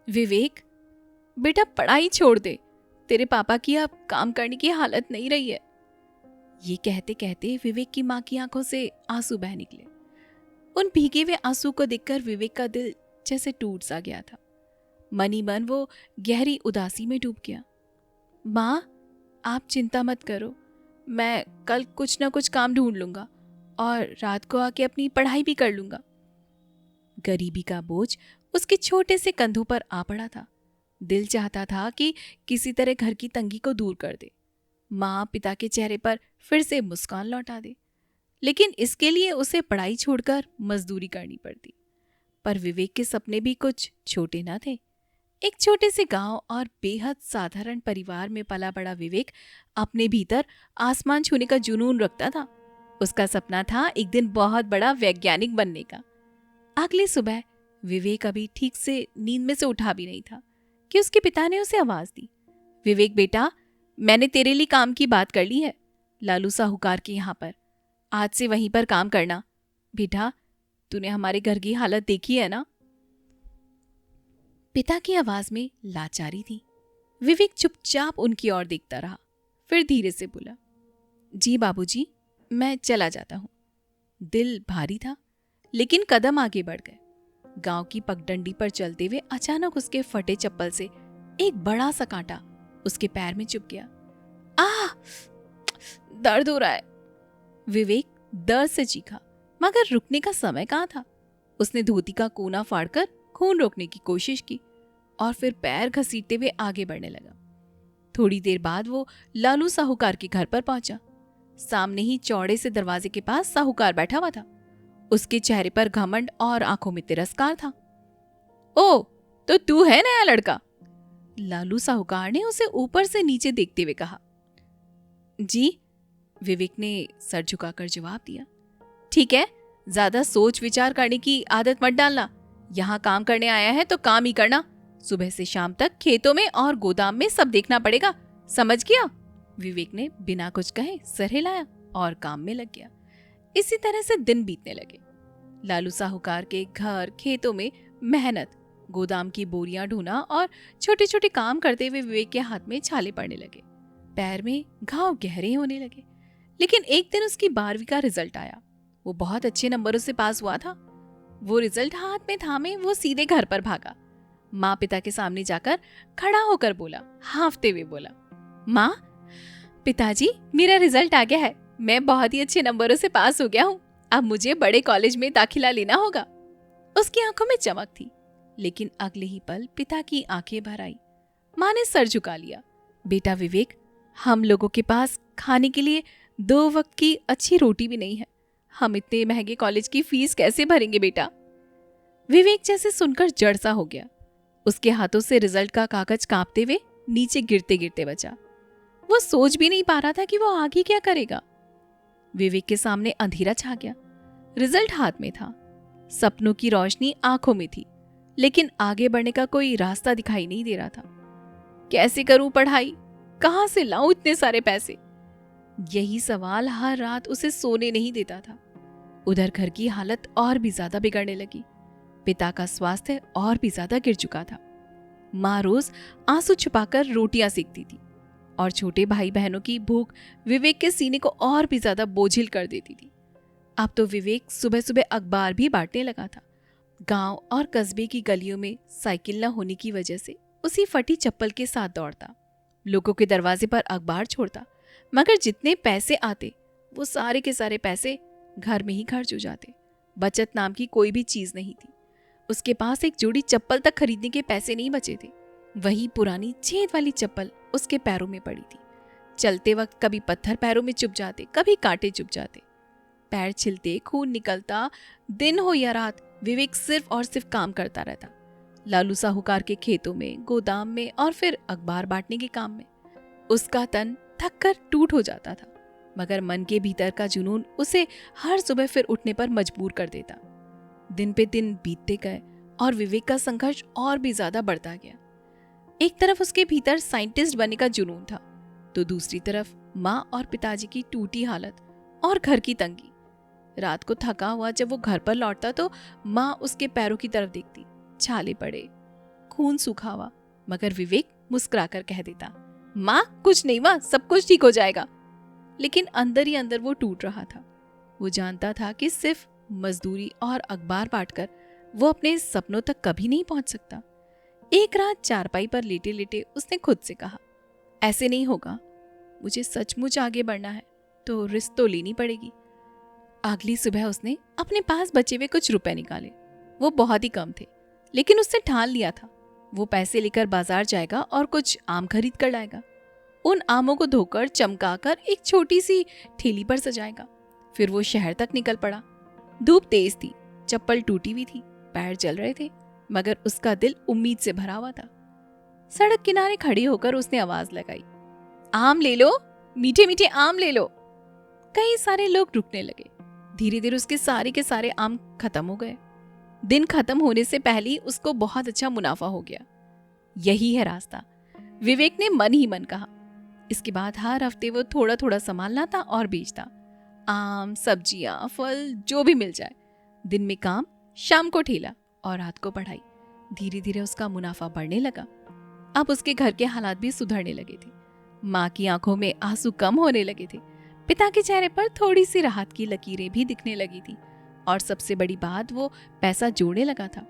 विवेक, बेटा पढ़ाई छोड़ दे, तेरे पापा की अब काम करने की हालत नहीं रही है। ये कहते कहते विवेक की माँ की आंखों से आंसू बह निकले। उन भीगे हुए आंसू को देखकर विवेक का दिल जैसे टूट सा गया था। मन ही मन वो गहरी उदासी में डूब गया। माँ, आप चिंता मत करो, मैं कल कुछ ना कुछ काम ढूंढ लूंगा और रात को आके अपनी पढ़ाई भी कर लूंगा। गरीबी का बोझ उसके छोटे से कंधों पर आ पड़ा था। दिल चाहता था कि किसी तरह घर की तंगी को दूर कर दे, माँ पिता के चेहरे पर फिर से मुस्कान लौटा दे, लेकिन इसके लिए उसे पढ़ाई छोड़कर मजदूरी करनी पड़ती। पर विवेक के सपने भी कुछ छोटे न थे। एक छोटे से गांव और बेहद साधारण परिवार में पला बड़ा विवेक अपने भीतर आसमान छूने का जुनून रखता था। उसका सपना था एक दिन बहुत बड़ा वैज्ञानिक बनने का। अगली सुबह विवेक अभी ठीक से नींद में से उठा भी नहीं था कि उसके पिता ने उसे आवाज दी। विवेक बेटा, मैंने तेरे लिए काम की बात कर ली है, लालू साहूकार के यहाँ पर। आज से वहीं पर काम करना। बेटा, तूने हमारे घर की हालत देखी है ना? पिता की आवाज में लाचारी थी। विवेक चुपचाप उनकी ओर देखता रहा, फिर धीरे से बोला, जी बाबूजी, मैं चला जाता हूं। दिल भारी था, लेकिन कदम आगे बढ़ गए। गांव की पगडंडी पर चलते हुए अचानक उसके फटे चप्पल से एक बड़ा सा कांटा उसके पैर में चुभ गया। आह! दर्द हो रहा है। विवेक दर्द से चीखा, मगर रुकने का समय कहाँ था। उसने धोती का कोना फाड़कर खून रोकने की कोशिश की और फिर पैर घसीटते हुए आगे बढ़ने लगा। थोड़ी देर बाद वो लालू साहूकार के घर पर पहुंचा। सामने ही चौड़े से दरवाजे के पास साहूकार बैठा हुआ था। उसके चेहरे पर घमंड और आंखों में तिरस्कार था। ओ, तो तू है नया लड़का? लालू साहूकार ने उसे ऊपर से नीचे देखते हुए कहा। जी, विवेक ने सर झुकाकर जवाब दिया। ठीक है, ज्यादा सोच विचार करने की आदत मत डालना। यहाँ काम करने आया है तो काम ही करना। सुबह से शाम तक खेतों में और गोदाम में सब देखना पड़ेगा, समझ गया? विवेक ने बिना कुछ कहे सर हिलाया और काम में लग गया। इसी तरह से दिन बीतने लगे। लालू साहूकार के घर खेतों में मेहनत, गोदाम की बोरियां ढूंढना और छोटे छोटे काम करते हुए विवेक के हाथ में छाले पड़ने लगे। पैर में घाव गहरे होने लगे। लेकिन एक दिन उसकी 12वीं का रिजल्ट आया। वो बहुत अच्छे नंबरों से पास हुआ था। वो रिजल्ट हाथ में थामे वो सीधे घर पर भागा। माँ पिता के सामने जाकर खड़ा होकर बोला, हांफते हुए बोला, माँ, पिताजी, मेरा रिजल्ट आ गया है। मैं बहुत ही अच्छे नंबरों से पास हो गया हूँ। अब मुझे बड़े कॉलेज में दाखिला लेना होगा। उसकी आंखों में चमक थी, लेकिन अगले ही पल पिता की आंखें भर आई। माँ ने सर झुका लिया। बेटा विवेक, हम लोगों के पास खाने के लिए 2 वक्त की अच्छी रोटी भी नहीं है। हम इतने महंगे कॉलेज की फीस कैसे भरेंगे बेटा? विवेक जैसे सुनकर जड़ सा हो गया। उसके हाथों से रिजल्ट का कागज कांपते हुए नीचे गिरते गिरते बचा। वो सोच भी नहीं पा रहा था कि वो आगे क्या करेगा। विवेक के सामने अंधेरा छा गया। रिजल्ट हाथ में था, सपनों की रोशनी आंखों में थी, लेकिन आगे बढ़ने का कोई रास्ता दिखाई नहीं दे रहा था। कैसे करूं पढ़ाई? कहां से लाऊं इतने सारे पैसे? यही सवाल हर रात उसे सोने नहीं देता था। उधर घर की हालत और भी ज्यादा बिगड़ने लगी। पिता का स्वास्थ्य और भी ज्यादा गिर चुका था। माँ रोज आंसू छुपाकर रोटियां सेकती थी और छोटे भाई बहनों की भूख विवेक के सीने को और भी ज्यादा बोझिल कर देती थी। अब तो विवेक सुबह सुबह अखबार भी बांटने लगा था। गांव और कस्बे की गलियों में साइकिल न होने की वजह से उसी फटी चप्पल के साथ दौड़ता, लोगों के दरवाजे पर अखबार छोड़ता, मगर जितने पैसे आते वो सारे के सारे पैसे घर में ही खर्च हो जाते। बचत नाम की कोई भी चीज नहीं थी। उसके पास एक जोड़ी चप्पल तक खरीदने के पैसे नहीं बचे थे। वही पुरानी छेद वाली चप्पल उसके पैरों में पड़ी थी। चलते वक्त कभी पत्थर पैरों में चुभ जाते, कभी कांटे चुभ जाते। पैर छिलते, खून निकलता, दिन हो या रात विवेक सिर्फ और सिर्फ काम करता रहता। लालू साहूकार के खेतों में, गोदाम में और फिर अखबार बांटने के काम में। उसका तन थक कर टूट हो जाता था, मगर मन के भीतर का जुनून उसे हर सुबह फिर उठने पर मजबूर कर देता। दिन पे दिन बीतते गए और विवेक का संघर्ष और भी ज्यादा बढ़ता गया। एक तरफ उसके भीतर साइंटिस्ट बनने का जुनून था, तो दूसरी तरफ माँ और पिताजी की टूटी हालत और घर की तंगी। रात को थका हुआ जब वो घर पर लौटता तो माँ उसके पैरों की तरफ देखती, छाले पड़े, खून सूखा हुआ, मगर विवेक मुस्कुराकर कह देता, माँ कुछ नहीं माँ, सब कुछ ठीक हो जाएगा। लेकिन अंदर ही अंदर वो टूट रहा था। वो जानता था कि सिर्फ मजदूरी और अखबार बांटकर वो अपने सपनों तक कभी नहीं पहुंच सकता। एक रात चारपाई पर लेटे लेटे उसने खुद से कहा, ऐसे नहीं होगा, मुझे सचमुच आगे बढ़ना है तो रिस्क तो लेनी पड़ेगी। अगली सुबह उसने अपने पास बचे हुए कुछ रुपए निकाले। वो बहुत ही कम थे, लेकिन उसने ठान लिया था वो पैसे लेकर बाजार जाएगा और कुछ आम खरीद कर लाएगा। उन आमों को धोकर चमकाकर एक छोटी सी ठेली पर सजाएगा। फिर वो शहर तक निकल पड़ा। धूप तेज थी, चप्पल टूटी हुई थी, पैर जल रहे थे, मगर उसका दिल उम्मीद से भरा हुआ था। सड़क किनारे खड़ी होकर उसने आवाज लगाई, आम ले लो, मीठे मीठे आम ले लो। कई सारे लोग रुकने लगे। धीरे धीरे उसके सारे के सारे आम खत्म हो गए। दिन खत्म होने से पहले ही उसको बहुत अच्छा मुनाफा हो गया। यही है रास्ता, विवेक ने मन ही मन कहा। इसके बाद हर हफ्ते वो थोड़ा थोड़ा सामान लाता और बेचता। आम, सब्जियां, फल, जो भी मिल जाए। दिन में काम, शाम को ठेला और रात को पढ़ाई। धीरे धीरे उसका मुनाफा बढ़ने लगा। अब उसके घर के हालात भी सुधरने लगे थे। माँ की आंखों में आंसू कम होने लगे थे। पिता के चेहरे पर थोड़ी सी राहत की लकीरें भी दिखने लगी थी। और सबसे बड़ी बात, वो पैसा जोड़ने लगा था।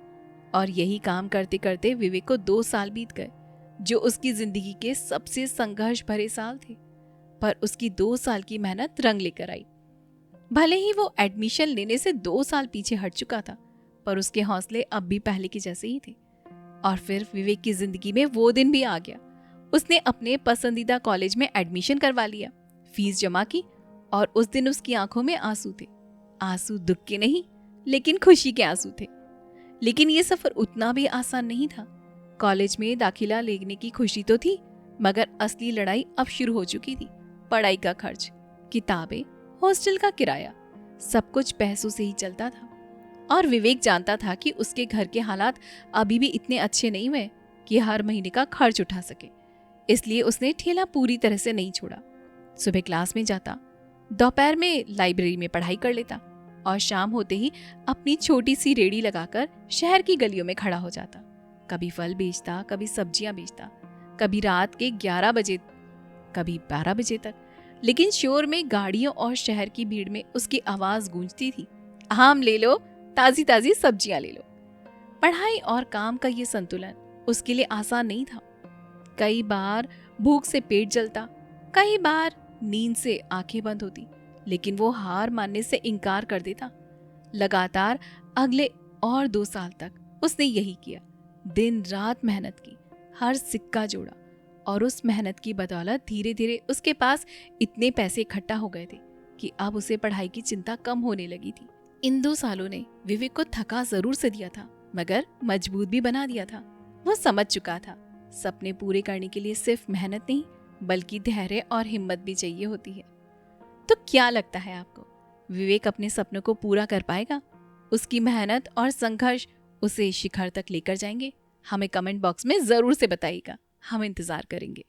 और यही काम करते करते विवेक को 2 साल बीत गए, जो उसकी जिंदगी के सबसे संघर्ष भरे साल थे। पर उसकी 2 साल की मेहनत रंग लेकर आई। भले ही वो एडमिशन लेने से 2 साल पीछे हट चुका था, पर उसके हौसले अब भी पहले के जैसे ही थे। और फिर विवेक की जिंदगी में वो दिन भी आ गया। उसने अपने पसंदीदा कॉलेज में एडमिशन करवा लिया, फीस जमा की, और उस दिन उसकी आंखों में आंसू थे। आंसू दुख के नहीं, लेकिन खुशी के आंसू थे। लेकिन ये सफर उतना भी आसान नहीं था। कॉलेज में दाखिला लेने की खुशी तो थी, मगर असली लड़ाई अब शुरू हो चुकी थी। पढ़ाई का खर्च, किताबें, हॉस्टल का किराया, सब कुछ पैसों से ही चलता था। और विवेक जानता था कि उसके घर के हालात अभी भी इतने अच्छे नहीं हुए कि हर महीने का खर्च उठा सके। इसलिए उसने ठेला पूरी तरह से नहीं छोड़ा। सुबह क्लास में जाता, दोपहर में लाइब्रेरी में पढ़ाई कर लेता और शाम होते ही अपनी छोटी सी रेड़ी लगाकर शहर की गलियों में खड़ा हो जाता। कभी फल बेचता, कभी सब्जियां बेचता, कभी रात के 11 बजे, कभी 12 बजे तक। लेकिन शोर में, गाड़ियों और शहर की भीड़ में उसकी आवाज गूंजती थी, आम ले लो, ताजी ताजी सब्जियां ले लो। पढ़ाई और काम का ये संतुलन उसके लिए आसान नहीं था। कई बार भूख से पेट जलता, कई बार नींद से आंखें बंद होती, लेकिन वो हार मानने से इनकार कर देता। लगातार अगले और 2 साल तक उसने यही किया। दिन रात मेहनत की, हर सिक्का जोड़ा, और उस मेहनत की बदौलत धीरे धीरे उसके पास इतने पैसे इकट्ठा हो गए थे कि अब उसे पढ़ाई की चिंता कम होने लगी थी। इन 2 सालों ने विवेक को थका जरूर से दिया था, मगर मजबूत भी बना दिया था। वो समझ चुका था, सपने पूरे करने के लिए सिर्फ मेहनत नहीं, बल्कि धैर्य और हिम्मत भी चाहिए होती है। तो क्या लगता है आपको, विवेक अपने सपनों को पूरा कर पाएगा? उसकी मेहनत और संघर्ष उसे शिखर तक लेकर जाएंगे? हमें कमेंट बॉक्स में जरूर से बताइएगा, हम इंतजार करेंगे।